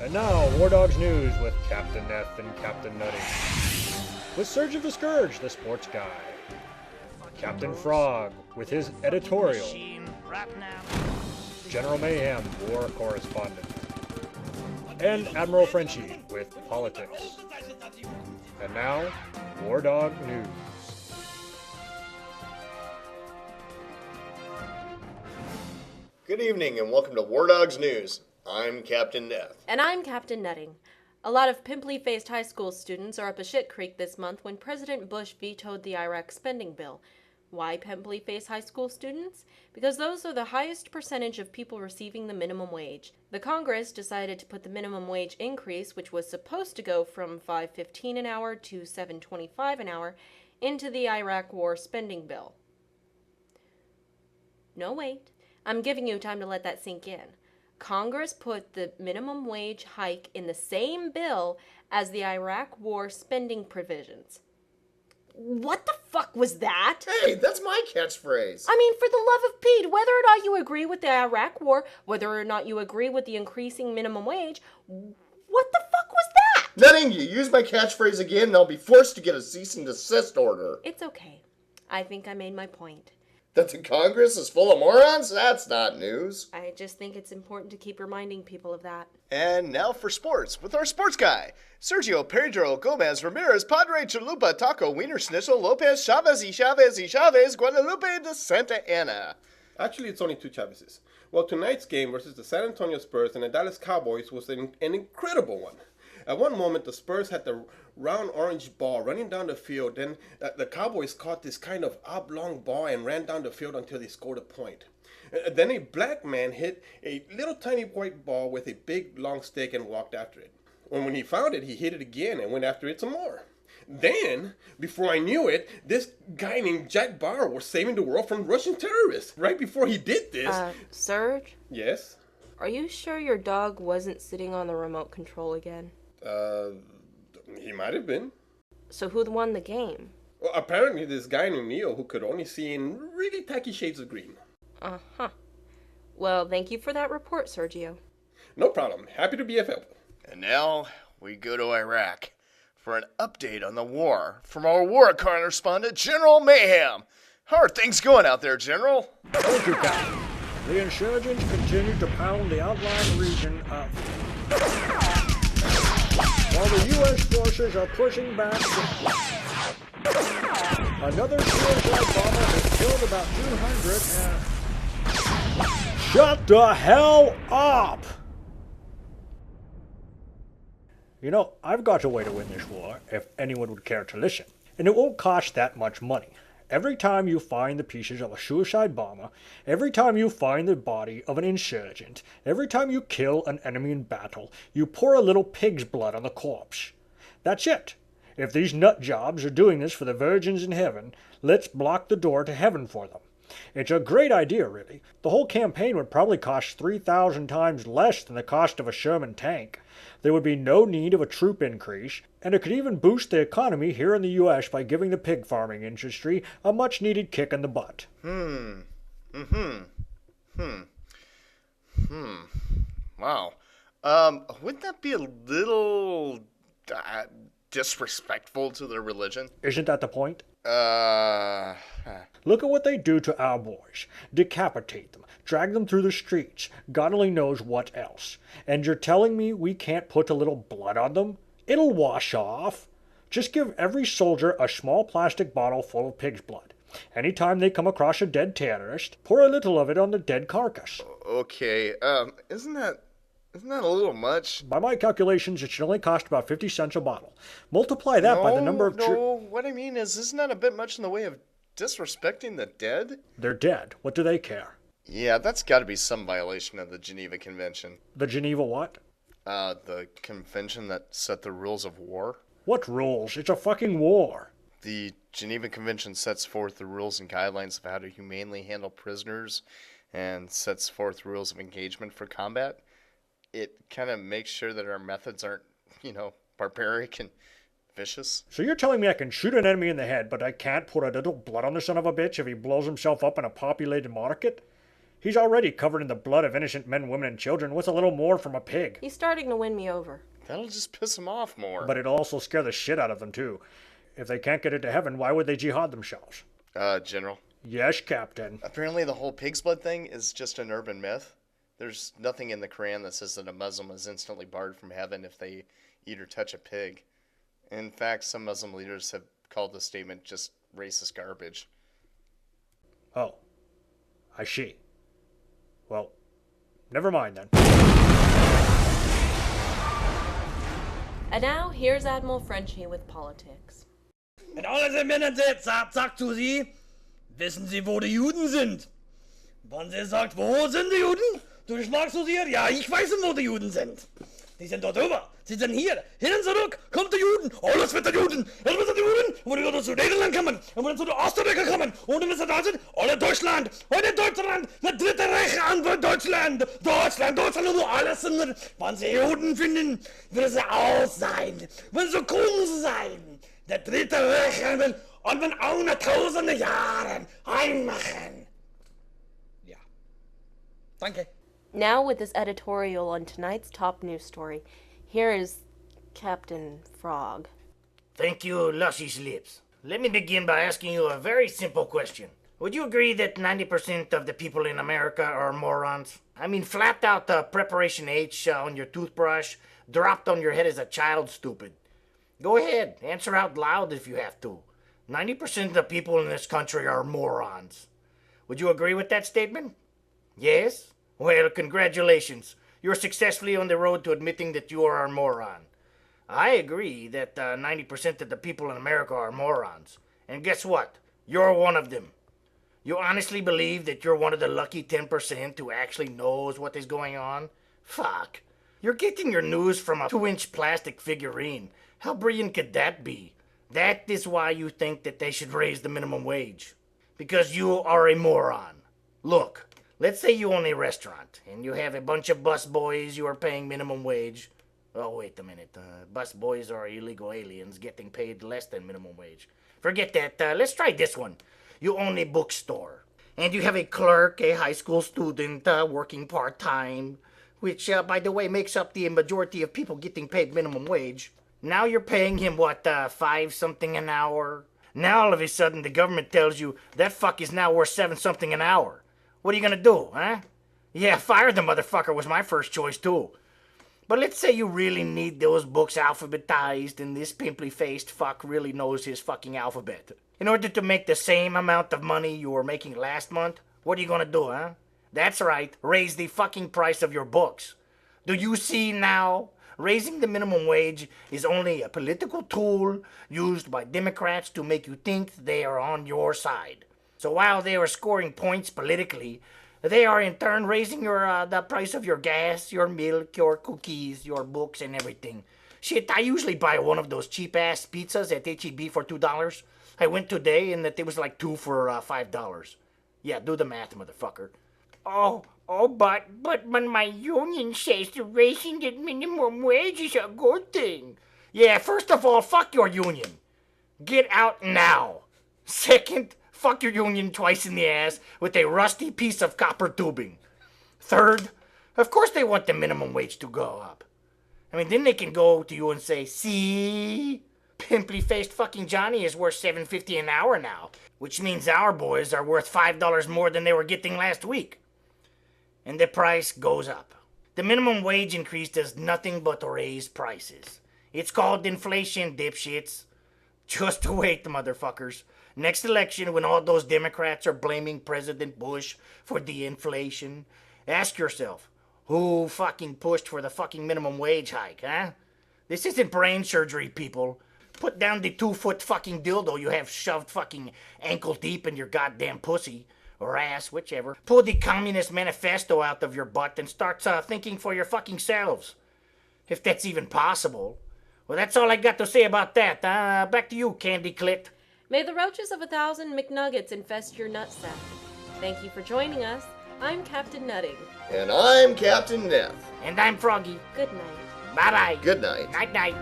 And now, War Dawgz News with Captain F and Captain Nutty. With Surge of the Scourge, the sports guy. Captain Frog with his editorial. General Mayhem, war correspondent. And Admiral Frenchie with politics. And now, War Dawg News. Good evening and welcome to War Dawgz News. I'm Captain Death. And I'm Captain Nutting. A lot of pimply-faced high school students are up a shit creek this month when President Bush vetoed the Iraq spending bill. Why pimply-faced high school students? Because those are the highest percentage of people receiving the minimum wage. The Congress decided to put the minimum wage increase, which was supposed to go from $5.15 an hour to $7.25 an hour, into the Iraq war spending bill. No, wait. I'm giving you time to let that sink in. Congress put the minimum wage hike in the same bill as the Iraq war spending provisions. What the fuck was that? Hey, that's my catchphrase. I mean, for the love of Pete, whether or not you agree with the Iraq war, whether or not you agree with the increasing minimum wage, what the fuck was that? Nutting, you use my catchphrase again and I'll be forced to get a cease and desist order. It's okay. I think I made my point. That the Congress is full of morons? That's not news. I just think it's important to keep reminding people of that. And now for sports with our sports guy. Sergio Pedro Gomez Ramirez Padre Chalupa Taco Wiener Schnitzel Lopez Chavez y Chavez Guadalupe de Santa Ana. Actually, it's only two Chavezes. Well, tonight's game versus the San Antonio Spurs and the Dallas Cowboys was an incredible one. At one moment, the Spurs had the round orange ball running down the field. Then the Cowboys caught this kind of oblong ball and ran down the field until they scored a point. Then a black man hit a little tiny white ball with a big long stick and walked after it. And when he found it, he hit it again and went after it some more. Then, before I knew it, this guy named Jack Bauer was saving the world from Russian terrorists. Right before he did this... Serge? Yes? Are you sure your dog wasn't sitting on the remote control again? He might have been. So who won the game? Well, apparently this guy named Neil who could only see in really tacky shades of green. Uh-huh. Well, thank you for that report, Sergio. No problem. Happy to be of help. And now we go to Iraq for an update on the war from our war correspondent, General Mayhem. How are things going out there, General? Thank you, Captain. The insurgents continue to pound the outlying region of... while the U.S. forces are pushing back. Another suicide bomber has killed about 200 and... Shut the hell up! You know, I've got a way to win this war, if anyone would care to listen. And it won't cost that much money. Every time you find the pieces of a suicide bomber, every time you find the body of an insurgent, every time you kill an enemy in battle, you pour a little pig's blood on the corpse. That's it. If these nut jobs are doing this for the virgins in heaven, let's block the door to heaven for them. It's a great idea, really. The whole campaign would probably cost 3,000 times less than the cost of a Sherman tank. There would be no need of a troop increase, and it could even boost the economy here in the U.S. by giving the pig farming industry a much-needed kick in the butt. Wow. Wouldn't that be a little disrespectful to their religion? Isn't that the point? Look at what they do to our boys. Decapitate them, drag them through the streets, God only knows what else. And you're telling me we can't put a little blood on them? It'll wash off. Just give every soldier a small plastic bottle full of pig's blood. Anytime they come across a dead terrorist, pour a little of it on the dead carcass. Okay, isn't that a little much? By my calculations, it should only cost about 50 cents a bottle. Multiply that by the number of... What I mean is, isn't that a bit much in the way of disrespecting the dead? They're dead. What do they care? Yeah, that's got to be some violation of the Geneva Convention. The Geneva what? The convention that set the rules of war. What rules? It's a fucking war. The Geneva Convention sets forth the rules and guidelines of how to humanely handle prisoners and sets forth rules of engagement for combat. It kind of makes sure that our methods aren't, barbaric and vicious. So you're telling me I can shoot an enemy in the head, but I can't put a little blood on the son of a bitch if he blows himself up in a populated market? He's already covered in the blood of innocent men, women, and children. What's a little more from a pig? He's starting to win me over. That'll just piss him off more. But it'll also scare the shit out of them, too. If they can't get into heaven, why would they jihad themselves? General. Yes, Captain. Apparently the whole pig's blood thing is just an urban myth. There's nothing in the Quran that says that a Muslim is instantly barred from heaven if they eat or touch a pig. In fact, some Muslim leaders have called this statement just racist garbage. Oh, I see. Well, never mind then. And now, here's Admiral Frenchie with politics. Mit aller der Männer sagt zu sie, wissen Sie, wo die Juden sind? Wenn sie sagt, wo sind die Juden? Du schmagst zu sie, ja, ich weiß, wo die Juden sind. Die sind dort drüber, sie sind hier, hin und zurück, kommt die Juden, alles wird die Juden, es wird die Juden, und die Juden zu Niederland kommen, und wenn sie zu Osteuropa kommen, und wenn sie da sind, alle Deutschland, heute Deutschland, das dritte Reich an Deutschland, Deutschland, und alles sind, wenn sie Juden finden, wird sie aus sein, wenn sie Kunst sein, der dritte Reich will, und wenn auch nach tausende Jahren einmachen. Ja, danke. Now, with this editorial on tonight's top news story, here is Captain Frog. Thank you, Luscious Lips. Let me begin by asking you a very simple question. Would you agree that 90% of the people in America are morons? I mean, flat out preparation H on your toothbrush, dropped on your head as a child stupid. Go ahead, answer out loud if you have to. 90% of the people in this country are morons. Would you agree with that statement? Yes? Well, congratulations. You're successfully on the road to admitting that you are a moron. I agree that 90% of the people in America are morons. And guess what? You're one of them. You honestly believe that you're one of the lucky 10% who actually knows what is going on? Fuck. You're getting your news from a 2-inch plastic figurine. How brilliant could that be? That is why you think that they should raise the minimum wage. Because you are a moron. Look. Let's say you own a restaurant, and you have a bunch of bus boys you are paying minimum wage. Oh, wait a minute. Bus boys are illegal aliens getting paid less than minimum wage. Forget that. Let's try this one. You own a bookstore, and you have a clerk, a high school student, working part-time, which, by the way, makes up the majority of people getting paid minimum wage. Now you're paying him, what, 5-something an hour? Now all of a sudden the government tells you that fuck is now worth 7-something an hour. What are you gonna do, huh? Yeah, fire the motherfucker was my first choice, too. But let's say you really need those books alphabetized and this pimply-faced fuck really knows his fucking alphabet. In order to make the same amount of money you were making last month, what are you gonna do, huh? That's right, raise the fucking price of your books. Do you see now? Raising the minimum wage is only a political tool used by Democrats to make you think they are on your side. So while they are scoring points politically, they are in turn raising the price of your gas, your milk, your cookies, your books, and everything. Shit, I usually buy one of those cheap-ass pizzas at H-E-B for $2. I went today and it was like 2 for $5. Yeah, do the math, motherfucker. But when my union says the raising the minimum wage is a good thing. Yeah, first of all, fuck your union. Get out now. Second, fuck your union twice in the ass with a rusty piece of copper tubing. Third, of course they want the minimum wage to go up. I mean, then they can go to you and say, see, pimply-faced fucking Johnny is worth $7.50 an hour now, which means our boys are worth $5 more than they were getting last week. And the price goes up. The minimum wage increase does nothing but raise prices. It's called inflation, dipshits. Just wait, motherfuckers. Next election, when all those Democrats are blaming President Bush for the inflation, ask yourself, who fucking pushed for the fucking minimum wage hike, huh? This isn't brain surgery, people. Put down the 2-foot fucking dildo you have shoved fucking ankle deep in your goddamn pussy, or ass, whichever. Pull the Communist Manifesto out of your butt and start thinking for your fucking selves. If that's even possible. Well, that's all I got to say about that. Back to you, Candy Clit. May the roaches of 1,000 McNuggets infest your nutsack. Thank you for joining us. I'm Captain Nutting. And I'm Captain Neff. And I'm Froggy. Good night. Bye-bye. Good night. Night-night.